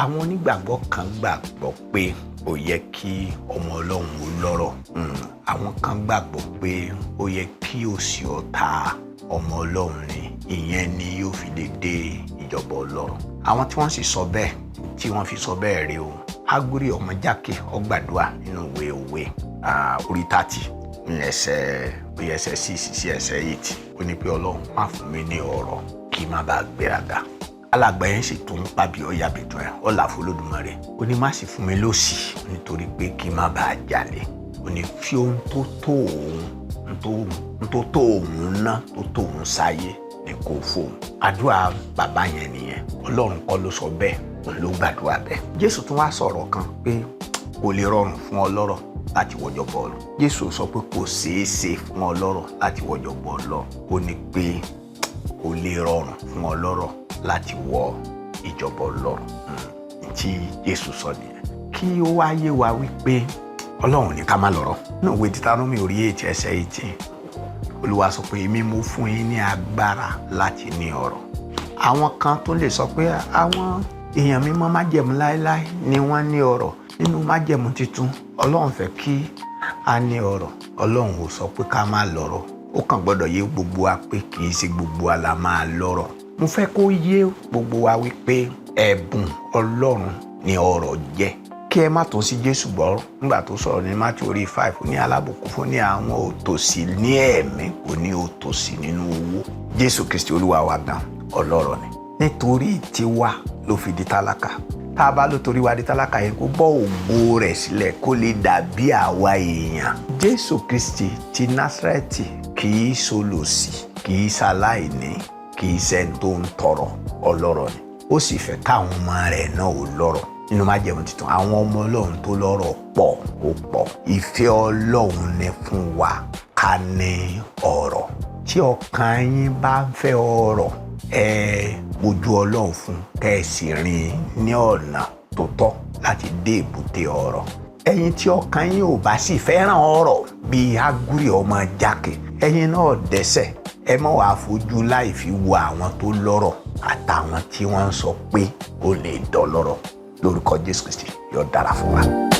àwọn onígbàgbọ́ kan gbàgbọ́ pé ó yẹ kí ọmọ Ọlọ́run ó lọ́rọ̀. Àwọn kan gbàgbọ́ pé ó yẹ kí òṣì ọ̀tá ọmọ Ọlọ́run ni, ìyẹn ni yóò fi lè dé ìjọba Ọlọ́run. Àwọn tí wọ́n sì sọ bẹ́ẹ̀, tí wọ́n fi sọ bẹ́ẹ̀ rí o. Ágúrì ọmọ Jákè ó gbàdúrà nínú ìwé Òwe orí 30 ní ẹsẹ̀ 6 sí ẹsẹ̀ 8. Ó ní pé Ọlọ́run má fún mi ní ọrọ̀ kí má bàa gbéraga. Alàgbà yẹn sì tún pàbí ọ̀yà bìtún ẹ̀ ọ̀là f'Olódùmarè. Ó ní má sì fún mi lóṣì nítorí pé kí má bàa jalè. Ó ní fi ohun tó tó òun ná tó tó òun sáyé ní kò fóun. Àdúrà bàbá yẹn nìyẹn. Ọlọ́run kọ́ ló sọ bẹ́ẹ̀, òun ló gbàdúrà bẹ́ẹ̀. Jésù tún wá sọ̀rọ̀ kan pé kò lè rọrùn fún ọlọ́rọ̀ láti wọjọ́ bọ́ọ̀lù. Jésù sọ pé kò ṣeé ṣe fún ọlọ́rọ̀ láti wọjọ́ bọ́ọ̀lù. Ó ní pé kò lè rọrùn fún ọlọ́rọ̀ láti wọ ìjọba Ọlọ́run. Tí Jésù sọ nìyẹn. Kí ó wá yé wa wípé Ọlọ́run ní ká má lọ́rọ̀. Nínú ìwé Dítárónómì orí 8 ẹsẹ̀ 18, Olúwa sọ pé èmi mo fún yín ní agbára láti ní ọrọ̀. Àwọn kan tó lè sọ pé àwọn èèyàn mímọ́ májẹ̀mú láéláé ni wọ́n ní ọrọ̀. Nínú májẹ̀mú tuntun, Ọlọ́run fẹ́ kí a ní ọrọ̀. Ọlọ́run ò sọ pé ká má lọ́rọ̀. Ó kàn gbọ́dọ̀ yé gbogbo wa pé kì í ṣe gbogbo wa la máa lọ́rọ̀. Mo fẹ́ kó yé gbogbo wa wípé ẹ̀bùn Ọlọ́run ni ọrọ̀ jẹ́. Kí ẹ má tó sí Jésù gbọ́ nígbà tó sọ̀rọ̀ ní Mátíù orí 5 ní alábùkún fún ní àwọn òtòṣì ní ẹ̀mí, kò ní òtòṣì nínú owó. Jésù Kristi Olúwa wa gan ọlọ́rọ̀ ni. Nítorí tiwa ló fi di tálákà. Tá a bá ló torí wa di tálákà yẹn kó bọ́ ògo rẹ̀ sílẹ̀ kó lè dàbí àwa èèyàn. Jésù Kristi ti Násárẹ́tì kì í ṣolòṣì, kì í ṣaláìní, kì í ṣe tó ń tọrọ, ọlọ́rọ̀ ni. Ó sì fẹ́ káwọn ọmọ rẹ̀ náà ò lọ́rọ̀. Nínú májẹ̀mú tuntun, àwọn ọmọ Ọlọ́run tó lọ́rọ̀ pọ̀ ó pọ̀. Ìfẹ́ Ọlọ́run ni fún wa ká ní ọrọ̀. Tí ọkàn yín bá ń fẹ́ ọrọ̀, ẹ wojú Ọlọ́run fún, kẹ́ ẹ sì rìn ní ọ̀nà tó tọ́ láti dé èbúté ọrọ̀. Ẹ̀yin tí ọkàn yín ò bá sì fẹ́ràn ọrọ̀ bíi Ágúrì ọmọ Jákè, ẹ̀yin náà dẹ́ṣẹ̀. Ẹ má wàá fojú láì fi wo àwọn tó lọ́rọ̀ àtàwọn tí wọ́n ń sọ pé ó lè dọlọ́rọ̀. Lórúkọ Jésù Kristi yóò dára fún wa.